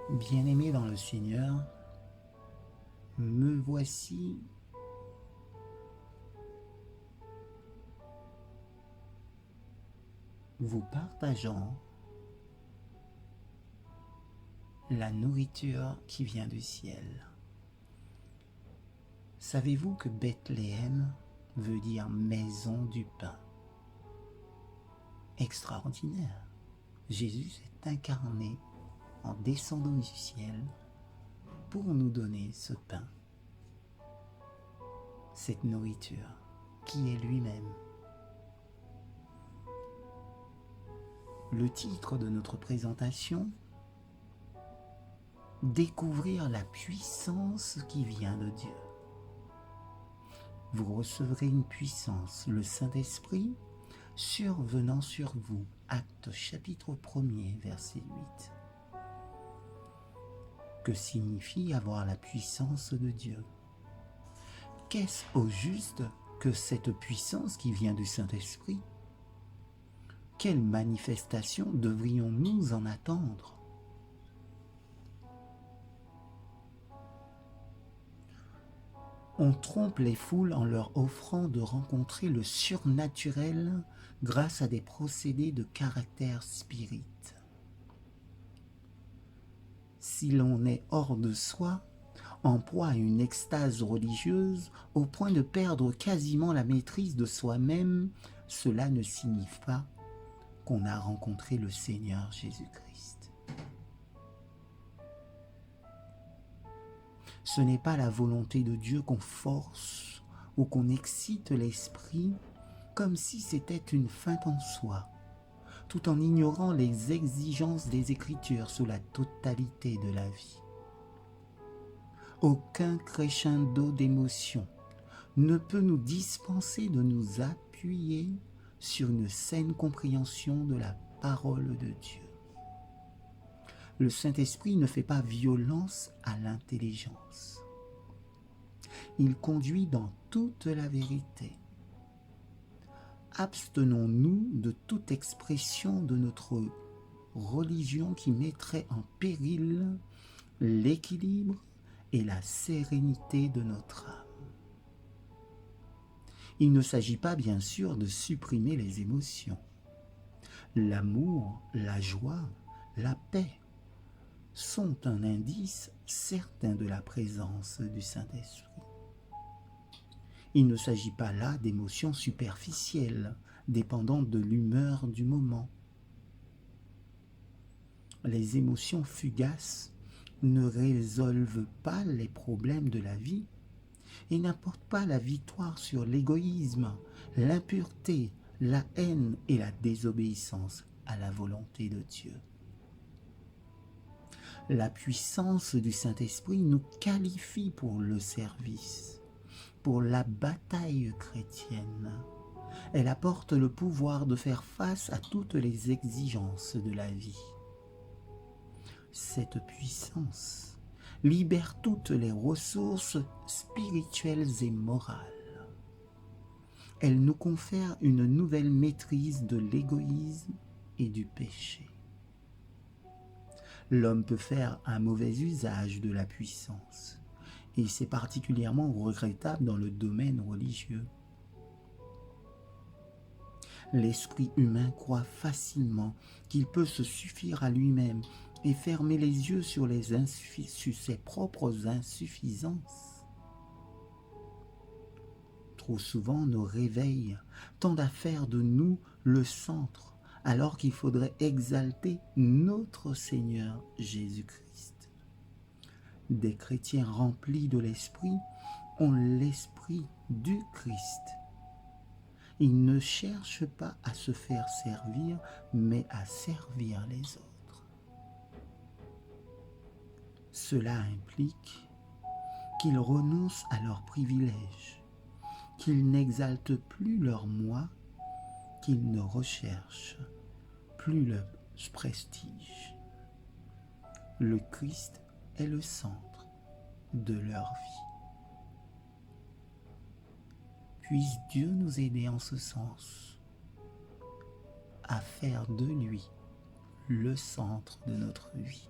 Bien-aimés dans le Seigneur, me voici vous partageant la nourriture qui vient du ciel. Savez-vous que Bethléem veut dire maison du pain? Extraordinaire! Jésus s'est incarné en descendant du ciel pour nous donner ce pain, cette nourriture qui est lui-même. Le titre de notre présentation, découvrir la puissance qui vient de Dieu. Vous recevrez une puissance, le Saint-Esprit, survenant sur vous. Actes chapitre 1er, verset 8. Que signifie avoir la puissance de Dieu? Qu'est-ce au juste que cette puissance qui vient du Saint-Esprit? Quelle manifestation devrions-nous en attendre? On trompe les foules en leur offrant de rencontrer le surnaturel grâce à des procédés de caractère spirit. Si l'on est hors de soi, en proie à une extase religieuse, au point de perdre quasiment la maîtrise de soi-même, cela ne signifie pas qu'on a rencontré le Seigneur Jésus-Christ. Ce n'est pas la volonté de Dieu qu'on force ou qu'on excite l'esprit comme si c'était une fin en soi, tout en ignorant les exigences des Écritures sur la totalité de la vie. Aucun crescendo d'émotions ne peut nous dispenser de nous appuyer sur une saine compréhension de la parole de Dieu. Le Saint-Esprit ne fait pas violence à l'intelligence. Il conduit dans toute la vérité. Abstenons-nous de toute expression de notre religion qui mettrait en péril l'équilibre et la sérénité de notre âme. Il ne s'agit pas bien sûr de supprimer les émotions. L'amour, la joie, la paix sont un indice certain de la présence du Saint-Esprit. Il ne s'agit pas là d'émotions superficielles, dépendantes de l'humeur du moment. Les émotions fugaces ne résolvent pas les problèmes de la vie et n'apportent pas la victoire sur l'égoïsme, l'impureté, la haine et la désobéissance à la volonté de Dieu. La puissance du Saint-Esprit nous qualifie pour le service, pour la bataille chrétienne. Elle apporte le pouvoir de faire face à toutes les exigences de la vie. Cette puissance libère toutes les ressources spirituelles et morales. Elle nous confère une nouvelle maîtrise de l'égoïsme et du péché. L'homme peut faire un mauvais usage de la puissance, et c'est particulièrement regrettable dans le domaine religieux. L'esprit humain croit facilement qu'il peut se suffire à lui-même et fermer les yeux sur ses propres insuffisances. Trop souvent, nos réveils tendent à faire de nous le centre, alors qu'il faudrait exalter notre Seigneur Jésus-Christ. Des chrétiens remplis de l'Esprit ont l'Esprit du Christ. Ils ne cherchent pas à se faire servir, mais à servir les autres. Cela implique qu'ils renoncent à leurs privilèges, qu'ils n'exaltent plus leur moi, qu'ils ne recherchent plus le prestige. Le Christ est le centre de leur vie. Puisse Dieu nous aider en ce sens, à faire de lui le centre de notre vie.